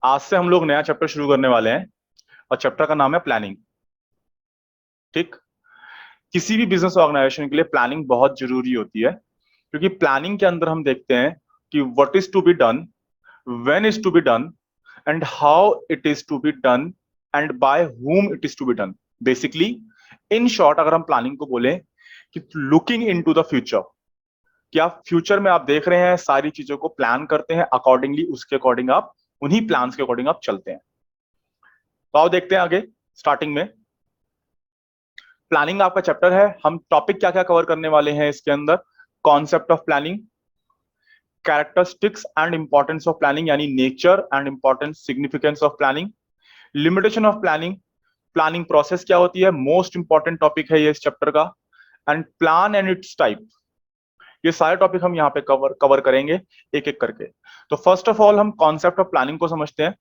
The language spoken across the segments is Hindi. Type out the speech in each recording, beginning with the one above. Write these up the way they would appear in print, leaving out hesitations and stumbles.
आज से हम लोग नया चैप्टर शुरू करने वाले हैं और चैप्टर का नाम है प्लानिंग। ठीक। किसी भी बिजनेस ऑर्गेनाइजेशन के लिए प्लानिंग बहुत जरूरी होती है, क्योंकि प्लानिंग के अंदर हम देखते हैं कि what is to be done, when is to be done, and how it is to be done, and by whom it is to be done. Basically, in short, अगर हम प्लानिंग को बोलें कि लुकिंग इनटू द फ्यूचर, कि आप फ्यूचर में आप देख रहे हैं, सारी चीजों को प्लान करते हैं अकॉर्डिंगली, उसके अकॉर्डिंग आप उन्हीं प्लान्स के अकॉर्डिंग आप चलते हैं। तो आओ देखते हैं आगे। स्टार्टिंग में प्लानिंग आपका चैप्टर है। हम टॉपिक क्या क्या कवर करने वाले हैं इसके अंदर? Concept of planning, characteristics and importance of planning, यानी nature and importance significance of planning, limitation of planning, planning process क्या होती है, मोस्ट इंपॉर्टेंट टॉपिक है ये इस चैप्टर का, and plan and it's type. ये सारे टॉपिक हम यहाँ पे कवर करेंगे एक एक करके। तो फर्स्ट ऑफ ऑल हम कॉन्सेप्ट ऑफ प्लानिंग को समझते हैं।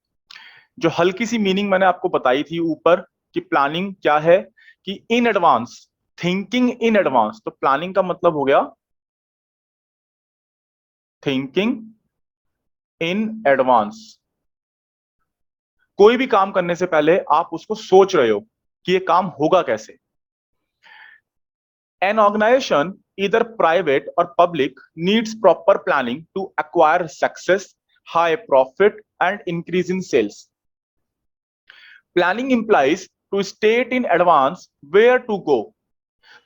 जो हल्की सी मीनिंग मैंने आपको बताई थी ऊपर कि प्लानिंग क्या है, कि in advance, thinking in advance. तो प्लानिंग का मतलब हो गया थिंकिंग इन एडवांस। कोई भी काम करने से पहले आप उसको सोच रहे हो कि ये काम होगा कैसे। An organisation, either private or public, needs proper planning to acquire success, high profit, and increase in sales. Planning implies to state in advance where to go.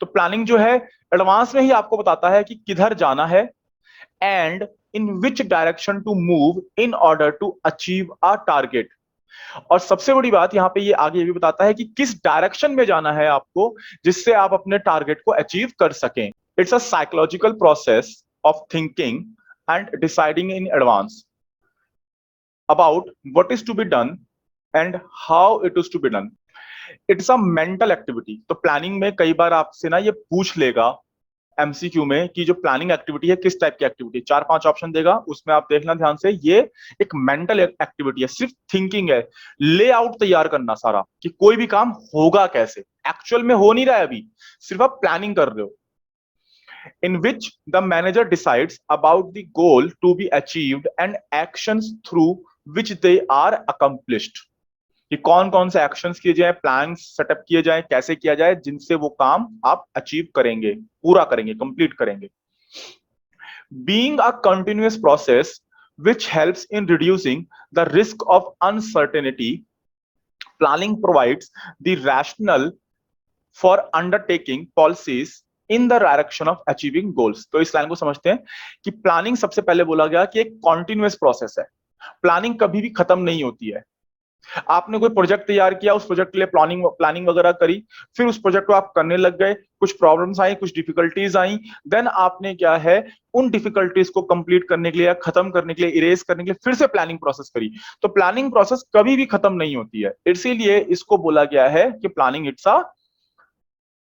तो प्लानिंग जो है एडवांस में ही आपको बताता है कि किधर जाना है, and in which direction to move in order to achieve a target. और सबसे बड़ी बात यहां पे ये आगे ये भी बताता है कि किस डायरेक्शन में जाना है आपको, जिससे आप अपने टारगेट को अचीव कर सकें। It's a psychological process of thinking and deciding in advance about what is to be done and how it is to be done. It's a mental activity. तो प्लानिंग में कई बार आपसे ना ये पूछ लेगा एमसीक्यू में कि जो प्लानिंग एक्टिविटी है किस टाइप की एक्टिविटी, चार पांच ऑप्शन देगा, उसमें आप देखना ध्यान से। ये एक मेंटल एक्टिविटी है, सिर्फ थिंकिंग है, लेआउट तैयार करना सारा कि कोई भी काम होगा कैसे, एक्चुअल में हो नहीं रहा है अभी, सिर्फ आप प्लानिंग कर रहे हो। In which the manager decides about the goal to be achieved and actions through which they are accomplished, कि कौन कौन से एक्शंस किए जाए, प्लान सेटअप किए जाए, कैसे किया जाए, जिनसे वो काम आप अचीव करेंगे, पूरा करेंगे, कंप्लीट करेंगे। Being a continuous process which helps in reducing the risk of uncertainty, planning provides the rationale for undertaking policies in the direction of achieving goals। तो इस लाइन को समझते हैं कि प्लानिंग सबसे पहले बोला गया कि एक कॉन्टिन्यूअस प्रोसेस है। प्लानिंग कभी भी खत्म नहीं होती है। आपने कोई प्रोजेक्ट तैयार किया, उस प्रोजेक्ट के लिए प्लानिंग प्लानिंग वगैरह करी, फिर उस प्रोजेक्ट को आप करने लग गए, कुछ प्रॉब्लम्स आई, कुछ डिफिकल्टीज आई, देन आपने क्या है, उन डिफिकल्टीज को कंप्लीट करने के लिए या खत्म करने के लिए, इरेज करने के लिए फिर से प्लानिंग प्रोसेस करी। तो प्लानिंग प्रोसेस कभी भी खत्म नहीं होती है, इसीलिए इसको बोला गया है कि planning it's a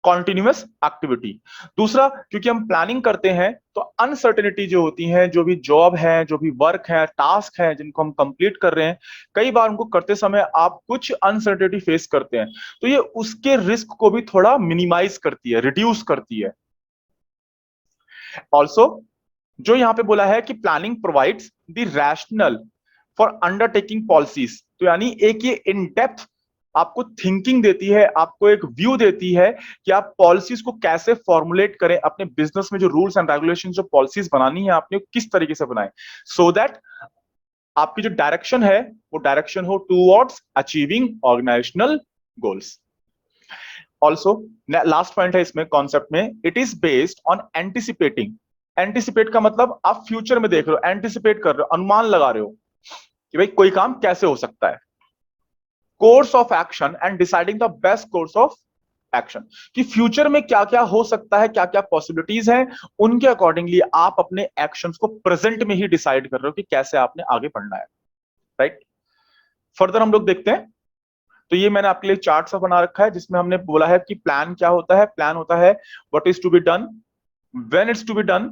continuous activity. दूसरा, क्योंकि हम प्लानिंग करते हैं तो अनसर्टेनिटी जो होती है, जो भी जॉब है, जो भी वर्क है, टास्क है जिनको हम कंप्लीट कर रहे हैं, कई बार उनको करते समय आप कुछ अनसर्टेनिटी फेस करते हैं, तो ये उसके रिस्क को भी थोड़ा मिनिमाइज करती है, रिड्यूस करती है। ऑल्सो, जो यहां पे बोला है कि planning provides the rational for undertaking policies, तो यानी एक ये इन डेप्थ आपको थिंकिंग देती है, आपको एक व्यू देती है कि आप पॉलिसीज को कैसे फॉर्मुलेट करें अपने बिजनेस में। जो रूल्स एंड रेगुलेशन, जो पॉलिसीज बनानी है आपने, किस तरीके से बनाए, सो दैट आपकी जो डायरेक्शन है वो डायरेक्शन हो towards achieving organisational goals. Also last point है इसमें कॉन्सेप्ट में, it is based on anticipating. Anticipate का मतलब आप फ्यूचर में देख रहे हो, एंटिसिपेट कर रहे हो, अनुमान लगा रहे हो कि भाई कोई काम कैसे हो सकता है। Course of action and deciding the best course of action, कि फ्यूचर में क्या क्या हो सकता है, क्या क्या पॉसिबिलिटीज हैं, उनके अकॉर्डिंगली आप अपने एक्शंस को प्रेजेंट में ही डिसाइड कर रहे हो कि कैसे आपने आगे बढ़ना है। राइट। फर्दर हम लोग देखते हैं। तो ये मैंने आपके लिए चार्ट सा बना रखा है जिसमें हमने बोला है कि प्लान क्या होता है। प्लान होता है what is to be done, when it's to be done,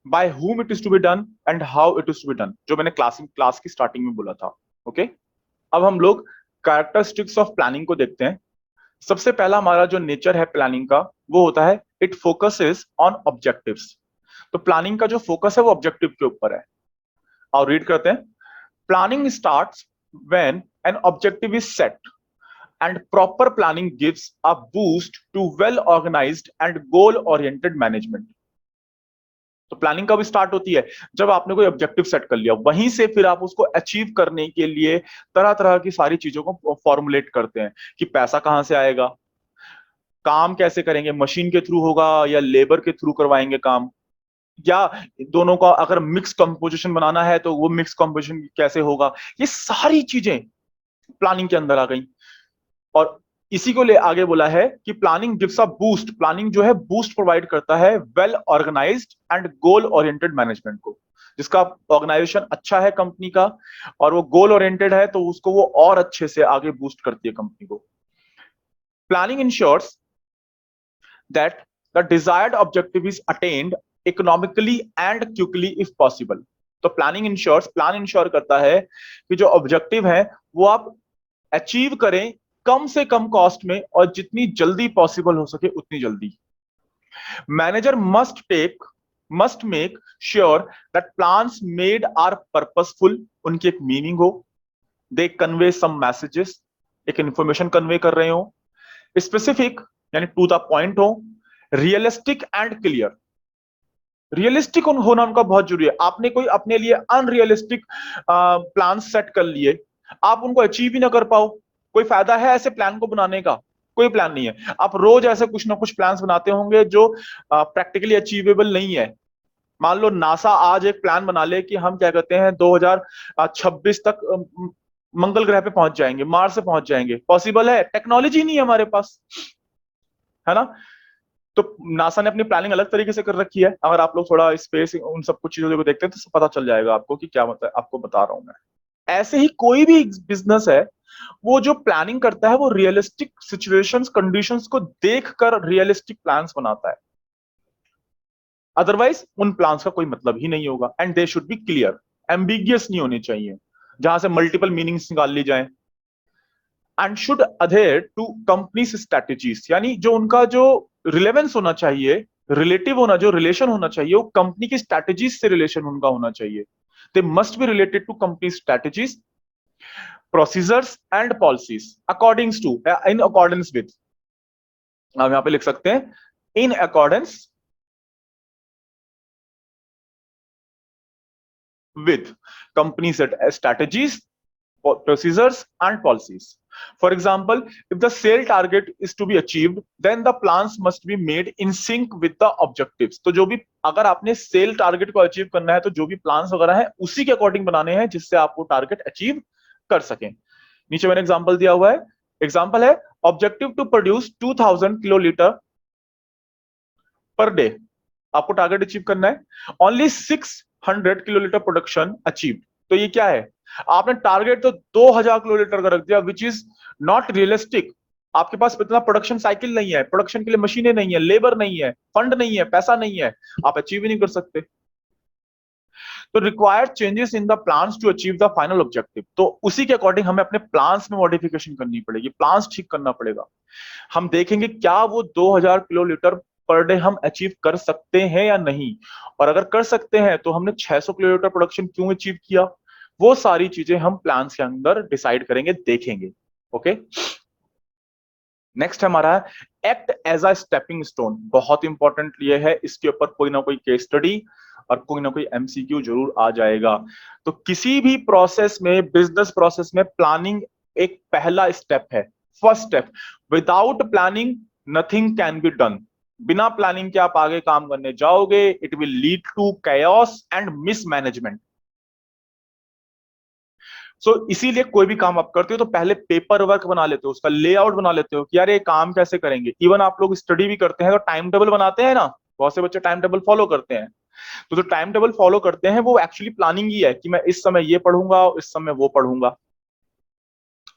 by whom it is to be done, and how it is to be done, जो मैंने क्लास की स्टार्टिंग में बोला था। ओके। अब हम लोग कैरेक्टरिस्टिक्स ऑफ प्लानिंग को देखते हैं। सबसे पहला हमारा जो नेचर है प्लानिंग का, वो होता है इट फोकसेस ऑन ऑब्जेक्टिव्स। तो प्लानिंग का जो फोकस है वो ऑब्जेक्टिव के ऊपर है। और रीड करते हैं। Planning starts when an objective is set and proper planning gives a boost to well organized and goal oriented management. तो प्लानिंग कब स्टार्ट होती है? जब आपने कोई ऑब्जेक्टिव सेट कर लिया, वहीं से फिर आप उसको अचीव करने के लिए तरह तरह की सारी चीजों को फॉर्मुलेट करते हैं कि पैसा कहां से आएगा, काम कैसे करेंगे, मशीन के थ्रू होगा या लेबर के थ्रू करवाएंगे काम, या दोनों का अगर मिक्स कंपोजिशन बनाना है तो वो मिक्स कंपोजिशन कैसे होगा। ये सारी चीजें प्लानिंग के अंदर आ गई। और इसी को ले आगे बोला है कि planning gives a boost, planning जो है बूस्ट प्रोवाइड करता है well organised and goal oriented management को। जिसका ऑर्गेनाइजेशन अच्छा है कंपनी का और वो गोल ओरिएंटेड है तो उसको वो और अच्छे से आगे बूस्ट करती है कंपनी को। Planning ensures that the desired objective is attained economically and quickly if possible. तो प्लानिंग इंश्योर्स, प्लान इंश्योर करता है कि जो ऑब्जेक्टिव है वो आप अचीव करें कम से कम कॉस्ट में और जितनी जल्दी पॉसिबल हो सके उतनी जल्दी। Manager must make sure that plans made are purposeful, उनकी एक मीनिंग हो, दे कन्वे सम मैसेजेस, एक इंफॉर्मेशन कन्वे कर रहे हो, स्पेसिफिक यानी टू द पॉइंट हो, रियलिस्टिक एंड क्लियर। रियलिस्टिक होना उनका बहुत जरूरी है। आपने कोई अपने लिए अनरियलिस्टिक प्लान सेट कर लिए, आप उनको अचीव ही ना कर पाओ, कोई फायदा है ऐसे प्लान को बनाने का? कोई प्लान नहीं है। आप रोज ऐसे कुछ ना कुछ प्लान्स बनाते होंगे जो प्रैक्टिकली अचीवेबल नहीं है। मान लो नासा आज एक प्लान बना ले कि हम क्या कहते हैं 2026 तक मंगल ग्रह पे पहुंच जाएंगे, मार्स से पहुंच जाएंगे। पॉसिबल है? टेक्नोलॉजी नहीं है हमारे पास, है ना। तो नासा ने अपनी प्लानिंग अलग तरीके से कर रखी है। अगर आप लोग थोड़ा स्पेस उन सब कुछ चीजों को देखते हैं तो पता चल जाएगा आपको कि क्या मतलब आपको बता रहा हूं मैं। ऐसे ही कोई भी बिजनेस है वो जो प्लानिंग करता है वो रियलिस्टिक सिचुएशंस कंडीशंस को देखकर रियलिस्टिक प्लान्स बनाता है। अदरवाइज उन प्लान्स का कोई मतलब ही नहीं होगा। And they should be clear, ambiguous नहीं होने चाहिए जहां से मल्टीपल मीनिंग्स निकाल ली जाए। And should adhere to company's strategies, यानी जो उनका जो रिलेवेंस होना चाहिए, रिलेटिव होना, जो रिलेशन होना चाहिए वो कंपनी की स्ट्रेटेजीज से रिलेशन उनका होना चाहिए। They must be related to company strategies, procedures and policies accordings to, in accordance with. हम यहां पे लिख सकते हैं in accordance with company strategies, procedures and policies. For example, if the sale target is to be achieved, then the plans must be made in sync with the objectives. तो जो भी अगर आपने सेल टारगेट को अचीव करना है तो जो भी प्लान्स वगैरह है उसी के अकॉर्डिंग बनाने हैं जिससे आप वो टारगेट अचीव कर सकें। नीचे मैंने एग्जांपल दिया हुआ है। एग्जांपल है objective to produce 2000 kilolitre per day. आपको टारगेट अचीव करना है, ओनली 600 किलोलीटर प्रोडक्शन अचीव। तो ये क्या है? आपने टारगेट तो 2000 किलोलीटर का रख दिया, विच इज नॉट रियलिस्टिक। आपके पास इतना प्रोडक्शन साइकिल नहीं है, प्रोडक्शन के लिए मशीनें नहीं है, लेबर नहीं है, फंड नहीं है, पैसा नहीं है, आप अचीव ही नहीं कर सकते। तो required changes in the plans to achieve the final objective. तो उसी के अकॉर्डिंग हमें अपने प्लान्स में मॉडिफिकेशन करनी पड़ेगी, प्लान्स ठीक करना पड़ेगा। हम देखेंगे क्या वो 2000 किलोलीटर पर डे हम अचीव कर सकते हैं या नहीं, और अगर कर सकते हैं तो हमने 600 किलोमीटर प्रोडक्शन क्यों अचीव किया, वो सारी चीजें हम प्लान्स के अंदर डिसाइड करेंगे, देखेंगे। ओके, नेक्स्ट हमारा है act as a stepping stone. बहुत इंपॉर्टेंट ये है, इसके ऊपर कोई ना कोई केस स्टडी और कोई ना कोई एमसीक्यू जरूर आ जाएगा। तो किसी भी प्रोसेस में, बिजनेस प्रोसेस में प्लानिंग एक पहला स्टेप है, first step. Without planning nothing can be done. बिना प्लानिंग के आप आगे काम करने जाओगे, it will lead to chaos and mismanagement. So इसीलिए कोई भी काम आप करते हो तो पहले पेपर वर्क बना लेते हो, उसका लेआउट बना लेते हो कि यार ये काम कैसे करेंगे। इवन आप लोग स्टडी भी करते हैं तो टाइम टेबल बनाते हैं ना, बहुत से बच्चे टाइम टेबल फॉलो करते हैं। तो जो टाइम टेबल फॉलो करते हैं वो एक्चुअली प्लानिंग ही है कि मैं इस समय ये पढ़ूंगा, इस समय वो पढ़ूंगा।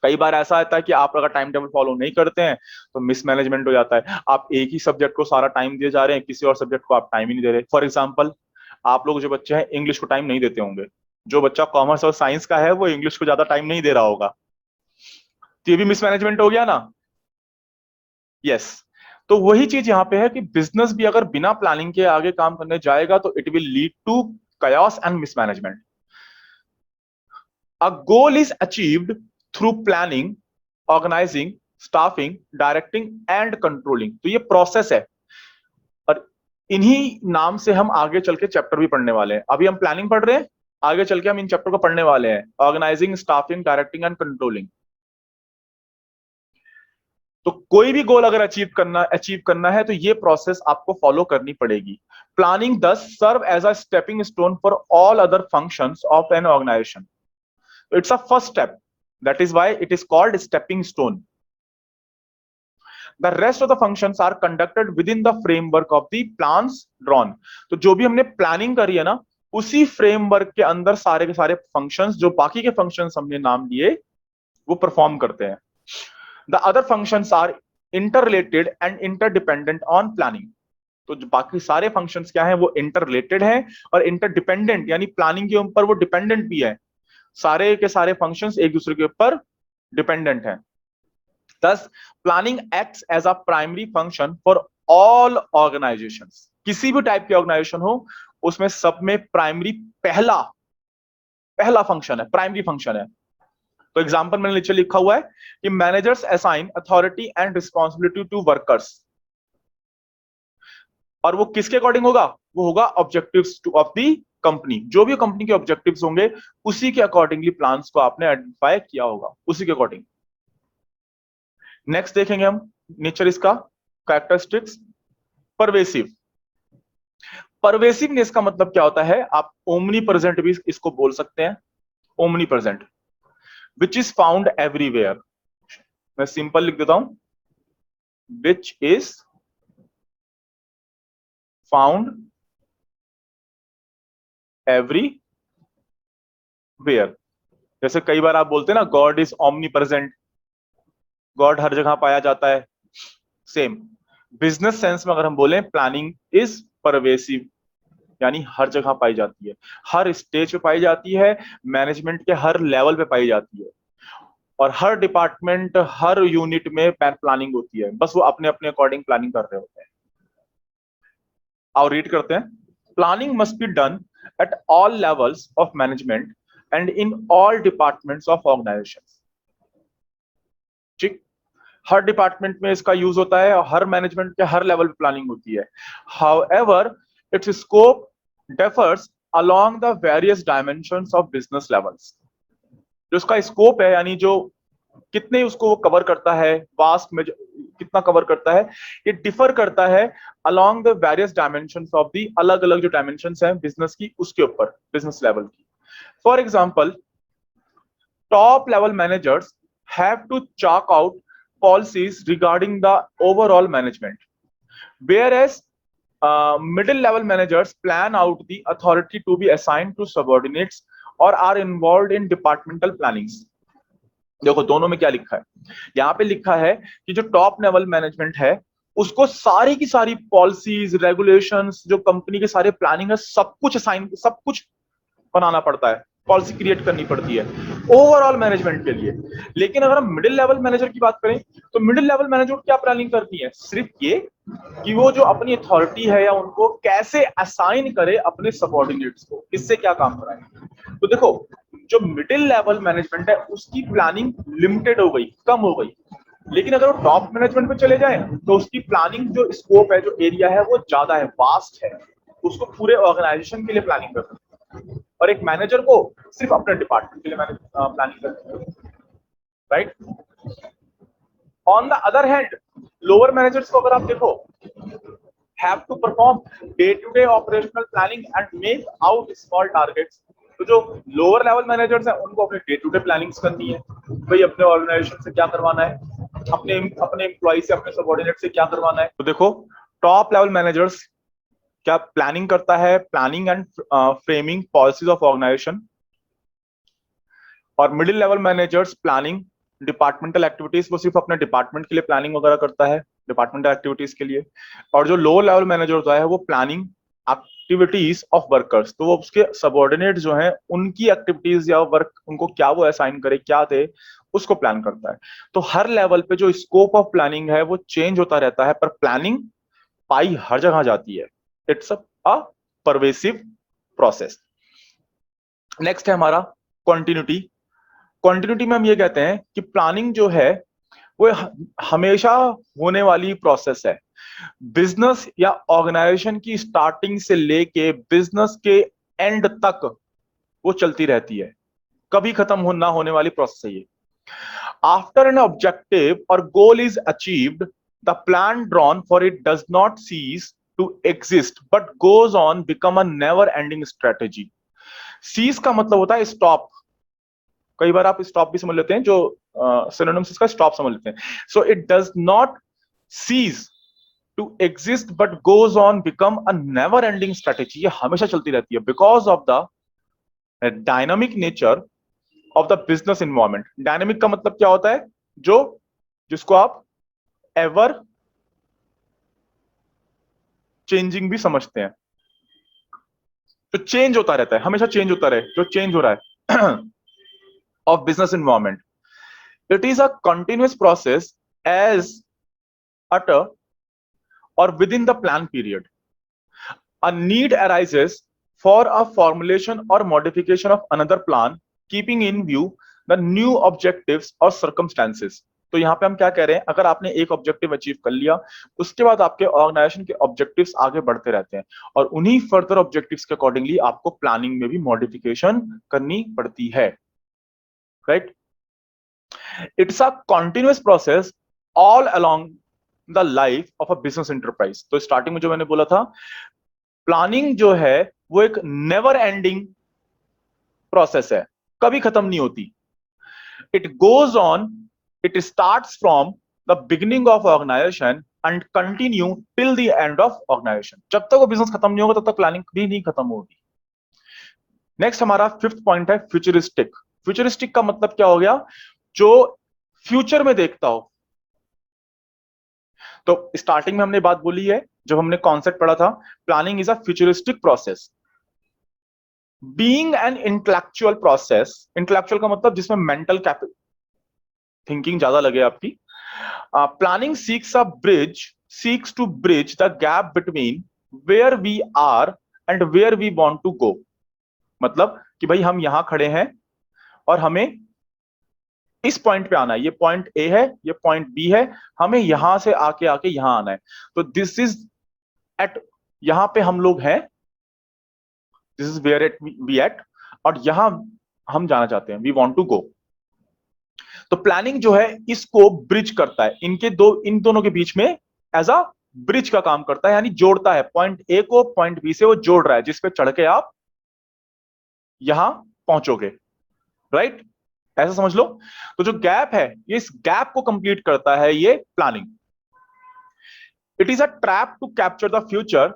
कई बार ऐसा आता है कि आप अगर टाइम टेबल फॉलो नहीं करते हैं तो मिसमैनेजमेंट हो जाता है। आप एक ही सब्जेक्ट को सारा टाइम दिए जा रहे हैं, किसी और सब्जेक्ट को आप टाइम ही नहीं दे रहे। फॉर एग्जाम्पल, आप लोग जो बच्चे हैं इंग्लिश को टाइम नहीं देते होंगे, जो बच्चा कॉमर्स और साइंस का है वो इंग्लिश को ज्यादा टाइम नहीं दे रहा होगा, तो ये भी मिसमैनेजमेंट हो गया ना। यस, तो वही चीज यहाँ पे है कि बिजनेस भी अगर बिना प्लानिंग के आगे काम करने जाएगा तो it will lead to chaos and mismanagement. A goal is achieved through planning, organising, staffing, directing and controlling. तो ये प्रोसेस है और इन्हीं नाम से हम आगे चल के चैप्टर भी पढ़ने वाले हैं। अभी हम प्लानिंग पढ़ रहे हैं, आगे चल के हम इन चैप्टर को पढ़ने वाले हैं, organising, staffing, directing and controlling. तो कोई भी गोल अगर अचीव करना है तो ये प्रोसेस आपको फॉलो करनी पड़ेगी। Planning does serve as a stepping stone for all other functions of an organisation. It's a first step, that is why it is called stepping stone. The rest of the functions are conducted within the framework of the plans drawn. तो जो भी हमने प्लानिंग करी है ना, उसी फ्रेमवर्क के अंदर सारे के सारे फंक्शंस, जो बाकी के फंक्शंस हमने नाम लिए, वो परफॉर्म करते हैं। The other functions are interrelated and interdependent on planning. तो जो बाकी सारे फंक्शंस क्या है, वो इंटररिलेटेड है और इंटरडिपेंडेंट, यानी प्लानिंग के ऊपर वो डिपेंडेंट भी है। सारे के सारे फंक्शंस एक दूसरे के ऊपर डिपेंडेंट हैं। Thus, planning acts as a primary function for all organizations. किसी भी टाइप की ऑर्गेनाइजेशन हो, उसमें सब में प्राइमरी पहला पहला फंक्शन है, प्राइमरी फंक्शन है। तो एग्जांपल मैंने नीचे लिखा हुआ है कि managers assign authority and responsibility to workers. और वो किसके अकॉर्डिंग होगा? वो होगा ऑब्जेक्टिव्स ऑफ द कंपनी। जो भी कंपनी के ऑब्जेक्टिव्स होंगे, उसी के अकॉर्डिंगली प्लान्स को आपने आइडेंटिफाई किया होगा, उसी के अकॉर्डिंग। नेक्स्ट देखेंगे हम नेचर इसका, कैरेक्टरिस्टिक्स। परवेसिव। परवेसिवनेस का मतलब क्या होता है? आप ओमनी प्रेजेंट भी इसको बोल सकते हैं, omni present, which is found everywhere. मैं सिंपल लिख देता हूं, विच इज फाउंड एवरीवेयर। जैसे कई बार आप बोलते हैं ना, God is omnipresent, God हर जगह पाया जाता है। सेम बिजनेस सेंस में अगर हम बोलें, प्लानिंग इज परवेसिव, यानी हर जगह पाई जाती है, हर स्टेज पे पाई जाती है, मैनेजमेंट के हर लेवल पे पाई जाती है, और हर डिपार्टमेंट, हर यूनिट में प्लानिंग होती है। बस वो अपने अपने अकॉर्डिंग प्लानिंग कर रहे होते हैं। और रीड करते हैं, planning must be done at all levels of management and in all departments of organisation. ठीक, हर डिपार्टमेंट में इसका यूज होता है और हर मैनेजमेंट के हर लेवल पे प्लानिंग होती है। However it's scope differs along the various dimensions of business levels. जो उसका स्कोप है, यानी जो कितने उसको कवर करता है, वास्ट में कितना कवर करता है, ये डिफर करता है along the various dimensions of the, अलग अलग जो डायमेंशंस हैं बिजनेस की, उसके ऊपर, बिजनेस लेवल की। For example, top level managers have to chart out policies regarding the overall management, whereas middle level managers plan out the authority to be assigned to subordinates or are involved in departmental plannings। देखो दोनों में क्या लिखा है, यहाँ पे लिखा है कि जो टॉप लेवल मैनेजमेंट है, उसको सारी की सारी पॉलिसीज, रेगुलेशंस, जो कंपनी के सारे प्लानिंग है, सब कुछ असाइन, सब कुछ बनाना पड़ता है, पॉलिसी क्रिएट करनी पड़ती है ओवरऑल मैनेजमेंट के लिए। लेकिन अगर हम मिडिल लेवल मैनेजर की बात करें, तो मिडिल लेवल मैनेजर क्या प्लानिंग करती है? सिर्फ ये कि वो जो अपनी अथॉरिटी है, या उनको कैसे असाइन करे अपने सबऑर्डिनेट्स को, किससे क्या काम कराए। तो देखो, जो मिडिल लेवल मैनेजमेंट है, उसकी प्लानिंग लिमिटेड हो गई, कम हो गई। लेकिन अगर वो टॉप मैनेजमेंट पे चले जाए, तो उसकी प्लानिंग जो स्कोप है, जो एरिया है, वो ज्यादा है, वास्ट है। उसको पूरे ऑर्गेनाइजेशन के लिए प्लानिंग करना है, और एक मैनेजर को सिर्फ अपने डिपार्टमेंट के लिए प्लानिंग करनी है, right. On the other hand, lower managers को अगर आप देखो, have to perform day to day operational planning and make out small targets. तो जो लोअर लेवल मैनेजर्स हैं, उनको अपने डे टू डे प्लानिंग्स करनी है, भाई अपने ऑर्गेनाइजेशन से क्या करवाना है, अपने एम्प्लॉय से, अपने सबऑर्डिनेट से क्या करवाना है। तो देखो, टॉप लेवल मैनेजर्स क्या प्लानिंग करता है? Planning and framing policies of organisation. और middle level managers planning departmental activities, वो सिर्फ अपने डिपार्टमेंट के लिए प्लानिंग वगैरह करता है, डिपार्टमेंटल एक्टिविटीज के लिए। और जो लोअर लेवल मैनेजर होता है, वो प्लानिंग एक्टिविटीज ऑफ वर्कर्स, तो वो उसके सबऑर्डिनेट जो हैं, उनकी एक्टिविटीज या वर्क, उनको क्या वो असाइन करे, क्या दे, उसको प्लान करता है। तो हर लेवल पे जो स्कोप ऑफ प्लानिंग है, वो चेंज होता रहता है, पर प्लानिंग पाई हर जगह जाती है। It's a pervasive process. Next है हमारा कंटिन्यूटी। कंटिन्यूटी में हम ये कहते हैं कि प्लानिंग जो है वो हमेशा होने वाली प्रोसेस है। बिजनेस या ऑर्गेनाइजेशन की स्टार्टिंग से लेके बिजनेस के एंड तक वो चलती रहती है, कभी खत्म ना होने वाली प्रोसेस है ये। आफ्टर एन ऑब्जेक्टिव और goal is achieved, the plan drawn for it does not cease to exist but goes on become a never ending strategy. Cease का मतलब होता है स्टॉप। कई बार आप स्टॉप भी समझ लेते हैं, जो सिनोनिम्स इसका स्टॉप समझ लेते हैं। So it does not cease to exist but goes on become a never ending strategy. ये हमेशा चलती रहती है because of the dynamic nature of the business environment. Dynamic का मतलब क्या होता है? जो जिसको आप एवर चेंजिंग भी समझते हैं, तो चेंज होता रहता है, हमेशा चेंज होता रहे, जो चेंज हो रहा है of business environment. It is a continuous process as utter or within the plan period. A need arises for a formulation or modification of another plan, keeping in view the new objectives or circumstances. तो यहां पे हम क्या कह रहे हैं, अगर आपने एक ऑब्जेक्टिव अचीव कर लिया, उसके बाद आपके ऑर्गेनाइजेशन के ऑब्जेक्टिव्स आगे बढ़ते रहते हैं और उन्हीं फर्दर ऑब्जेक्टिव्स के अकॉर्डिंगली आपको प्लानिंग में भी मॉडिफिकेशन करनी पड़ती है, right? It's a continuous process all along the life of a business enterprise. तो स्टार्टिंग में जो मैंने बोला था, प्लानिंग जो है वो एक नेवर एंडिंग प्रोसेस है, कभी खत्म नहीं होती। It goes on, it starts from the beginning of organisation and continue till the end of organisation. जब तक वो बिजनेस खत्म नहीं होगा तब तक प्लानिंग भी नहीं खत्म होगी। नेक्स्ट हमारा फिफ्थ पॉइंट है फ्यूचरिस्टिक। फ्यूचरिस्टिक का मतलब क्या हो गया? जो फ्यूचर में देखता हो। तो स्टार्टिंग में हमने बात बोली है, जब हमने कॉन्सेप्ट पढ़ा था, planning is a futuristic process being an intellectual process. Intellectual का मतलब जिसमें मेंटल थिंकिंग ज्यादा लगे आपकी। Planning seeks to bridge the gap between where we are and where we want to go. मतलब कि भाई हम यहां खड़े हैं और हमें इस पॉइंट पे आना है, ये पॉइंट ए है, ये पॉइंट बी है, हमें यहां से आके आके यहां आना है। तो दिस इज एट, यहां पे हम लोग हैं, this is where at we at, और यहां हम जाना चाहते हैं, वी वांट टू गो। तो प्लानिंग जो है इसको ब्रिज करता है, इन दोनों के बीच में एज अ ब्रिज का काम करता है, यानी जोड़ता है। पॉइंट ए को पॉइंट बी से वो जोड़ रहा है, जिसपे चढ़ के आप यहां पहुंचोगे, राइट? ऐसा समझ लो। तो जो गैप है, ये इस गैप को कंप्लीट करता है ये planning. It is a trap to capture the future.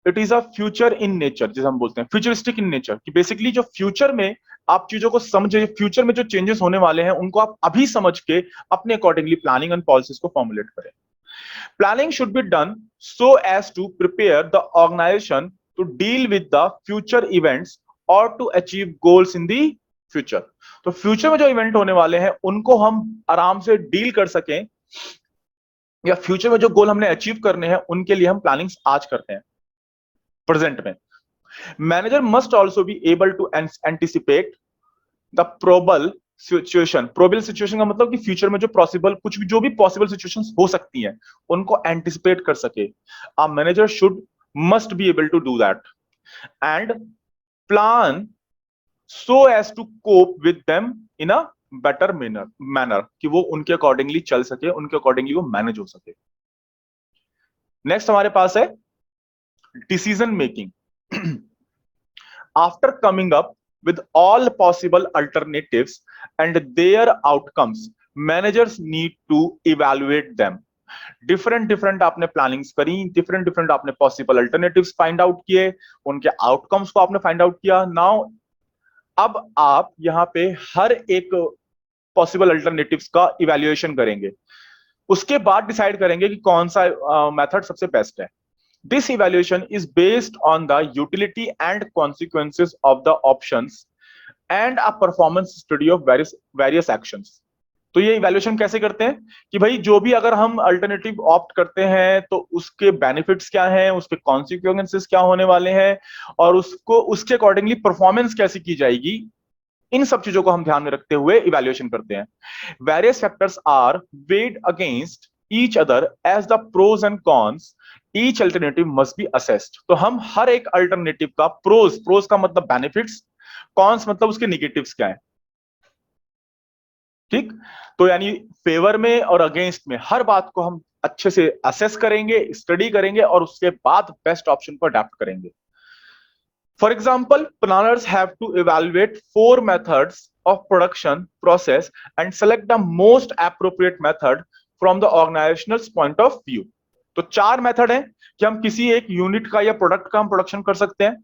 It is a future in nature, जिसे हम बोलते हैं फ्यूचरिस्टिक इन नेचर, कि बेसिकली जो फ्यूचर में आप चीजों को समझे, फ्यूचर में जो चेंजेस होने वाले हैं उनको आप अभी समझ के अपने अकॉर्डिंगली प्लानिंग एंड पॉलिसीज को फॉर्मुलेट करें। Planning should be done so as to prepare the organisation to deal with the future events और to achieve goals in the future. तो फ्यूचर में जो इवेंट होने वाले हैं उनको हम आराम से डील कर सकें, या फ्यूचर में जो गोल हमने अचीव करने हैं उनके लिए हम प्लानिंग आज करते हैं प्रेजेंट में। Manager must also be able to anticipate the probable situation. Probable situation का मतलब कि फ्यूचर में जो पॉसिबल, कुछ भी, जो भी पॉसिबल सिचुएशंस हो सकती हैं उनको एंटिसिपेट कर सके। A manager should must be able to do that and plan so as to cope with them in a better manner, कि वो उनके अकॉर्डिंगली चल सके, उनके अकॉर्डिंगली वो मैनेज हो सके। नेक्स्ट हमारे पास है decision making. After coming up with all possible alternatives and their outcomes, managers need to evaluate them. Different आपने प्लानिंग्स करी, डिफरेंट आपने पॉसिबल अल्टरनेटिव्स फाइंड आउट किए, उनके आउटकम्स को आपने फाइंड आउट किया। नाउ अब आप यहां पे हर एक पॉसिबल अल्टरनेटिव्स का इवैल्यूएशन करेंगे, उसके बाद डिसाइड करेंगे कि कौन सा मेथड सबसे बेस्ट है। This evaluation is based on the utility and consequences of the options and a performance study of various actions. तो ये इवैल्यूएशन कैसे करते हैं कि भाई जो भी अगर हम अल्टरनेटिव ऑप्ट करते हैं तो उसके बेनिफिट्स क्या हैं, उसके कॉन्सिक्वेंसेस क्या होने वाले हैं, और उसको उसके अकॉर्डिंगली परफॉर्मेंस कैसी की जाएगी, इन सब चीजों को हम ध्यान में रखते हुए इवैल्यूएशन करते हैं। Various factors are weighed against each other as the pros and cons, each alternative must be assessed. तो हम हर एक अल्टरनेटिव का प्रोज, प्रोज का मतलब बेनिफिट्स, कॉन्स मतलब उसके निगेटिव्स क्या है, ठीक। तो यानी फेवर में और अगेंस्ट में हर बात को हम अच्छे से असेस करेंगे, स्टडी करेंगे और उसके बाद बेस्ट ऑप्शन को अडॉप्ट करेंगे। For example, planners have to evaluate 4 methods of production process and select the most appropriate method from the organizational point of view. तो 4 मेथड हैं कि हम किसी एक यूनिट का या प्रोडक्ट का हम प्रोडक्शन कर सकते हैं।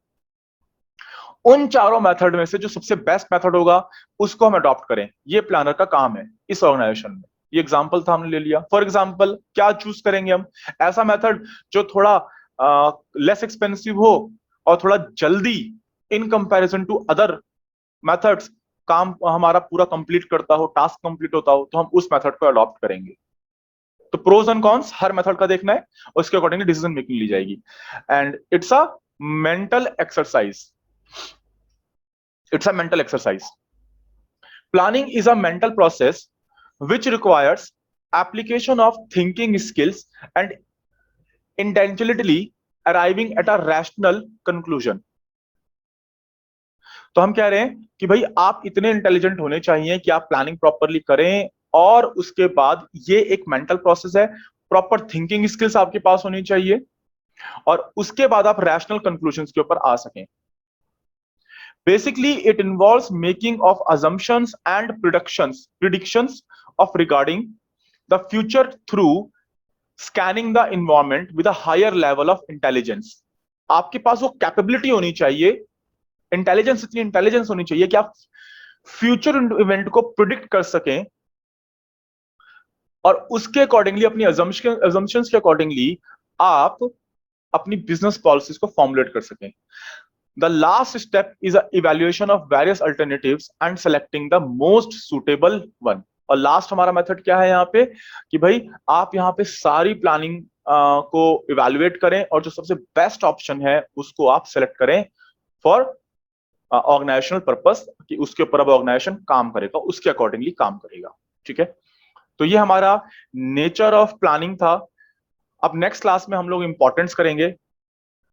उन चारों मेथड में से जो सबसे बेस्ट मेथड होगा उसको हम अडॉप्ट करें, ये प्लानर का काम है इस ऑर्गेनाइजेशन में। ये एग्जांपल था, हमने ले लिया। फॉर एग्जांपल क्या चूज करेंगे हम? ऐसा मेथड जो थोड़ा लेस एक्सपेंसिव हो और थोड़ा जल्दी in comparison to other methods काम हमारा पूरा कंप्लीट करता हो, टास्क कंप्लीट होता हो, तो हम उस मेथड को अडॉप्ट करेंगे। तो प्रोज एंड कॉन्स हर मेथड का देखना है और उसके अकॉर्डिंगली डिसीजन मेकिंग ली जाएगी। And it's a mental exercise. It's a mental exercise. Planning is a mental process which requires application of thinking skills and intelligently arriving at a rational conclusion. तो हम कह रहे हैं कि भाई आप इतने इंटेलिजेंट होने चाहिए कि आप प्लानिंग प्रॉपरली करें और उसके बाद ये एक मेंटल प्रोसेस है, प्रॉपर थिंकिंग स्किल्स आपके पास होनी चाहिए और उसके बाद आप रैशनल कंक्लूजन के ऊपर आ सकें। Basically, it involves making of assumptions and predictions of regarding the future through scanning the environment with a higher level of intelligence. आपके पास वो कैपेबिलिटी होनी चाहिए, इंटेलिजेंस, इतनी इंटेलिजेंस होनी चाहिए कि आप फ्यूचर इवेंट को प्रिडिक्ट कर सकें और उसके अकॉर्डिंगली अपनी अजम्पशंस के अकॉर्डिंगली आप अपनी बिजनेस पॉलिसीज को फॉर्मुलेट कर सकें। The last step is an evaluation of various alternatives and selecting the most suitable one. और लास्ट हमारा मेथड क्या है यहाँ पे कि भाई आप यहाँ पे सारी प्लानिंग को इवेल्युएट करें और जो सबसे बेस्ट ऑप्शन है उसको आप सेलेक्ट करें फॉर ऑर्गेनाइजेशनल पर्पस, कि उसके ऊपर अब ऑर्गेनाइजेशन काम करेगा, उसके अकॉर्डिंगली काम करेगा। ठीक है, तो ये हमारा नेचर ऑफ प्लानिंग था। अब नेक्स्ट क्लास में हम लोग इंपॉर्टेंस करेंगे